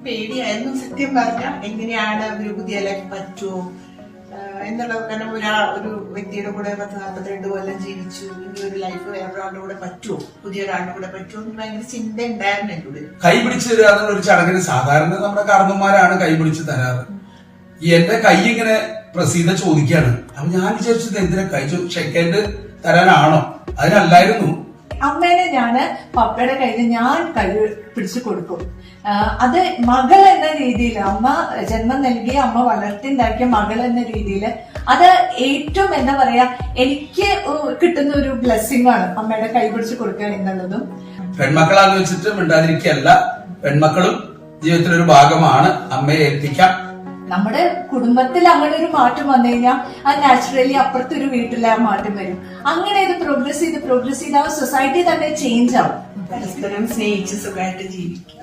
പേടിയായിരുന്നു സത്യം പറഞ്ഞ. എങ്ങനെയാണ് ഒരു പുതിയ ലൈഫ് പറ്റുമോ എന്നുള്ളത്. കാരണം ഒരു വ്യക്തിയുടെ കൂടെ 42 കൊല്ലം ജീവിച്ചു, ഇനി ഒരു ലൈഫ് വേറൊരാളുടെ കൂടെ പറ്റുമോ, പുതിയൊരാളുടെ കൂടെ പറ്റുമോ എന്ന് ഭയങ്കര ചിന്ത ഉണ്ടായിരുന്നു എന്റെ ഉള്ളിൽ. കൈ പിടിച്ചു തരിക എന്നുള്ള ഒരു ചടങ്ങിന് സാധാരണ നമ്മുടെ കാരണന്മാരാണ് കൈ പിടിച്ച് തരാറ്. എന്റെ കൈ ഇങ്ങനെ പ്രസീത ചോദിക്കാണ്. അപ്പൊ ഞാൻ വിചാരിച്ചത് എന്തിനാ കൈ ഷെക്കേൻഡ് തരാനാണോ? അതിനല്ലായിരുന്നു. അമ്മേനെ ഞാന് പപ്പയുടെ കയ്യിൽ ഞാൻ കൈ പിടിച്ചു കൊടുക്കും. അത് മകൾ എന്ന രീതിയിൽ, അമ്മ ജന്മം നൽകിയ, അമ്മ വളർത്തിണ്ടാക്കിയ മകൾ എന്ന രീതിയിൽ അത് ഏറ്റവും എന്താ പറയാ, എനിക്ക് കിട്ടുന്ന ഒരു ബ്ലെസ്സിംഗ് ആണ് അമ്മയുടെ കൈ പിടിച്ചു കൊടുക്കുക എന്നുള്ളതും. പെൺമക്കളാന്ന് വെച്ചിട്ട് മിണ്ടാതിരിക്കല്ല, പെൺമക്കളും ജീവിതത്തിലൊരു ഭാഗമാണ്. അമ്മയെ ഏൽപ്പിക്കാം. നമ്മുടെ കുടുംബത്തിൽ അങ്ങനെ ഒരു മാറ്റം വന്നു കഴിഞ്ഞാൽ അത് നാച്ചുറലി അപ്പുറത്തെ ഒരു വീട്ടിൽ ആ മാറ്റം വരും. അങ്ങനെ ഇത് പ്രോഗ്രസ് ചെയ്ത് ആ സൊസൈറ്റി തന്നെ ചേഞ്ച് ആവും. പരസ്പരം സ്നേഹിച്ച് സുഖമായിട്ട് ജീവിക്കാം.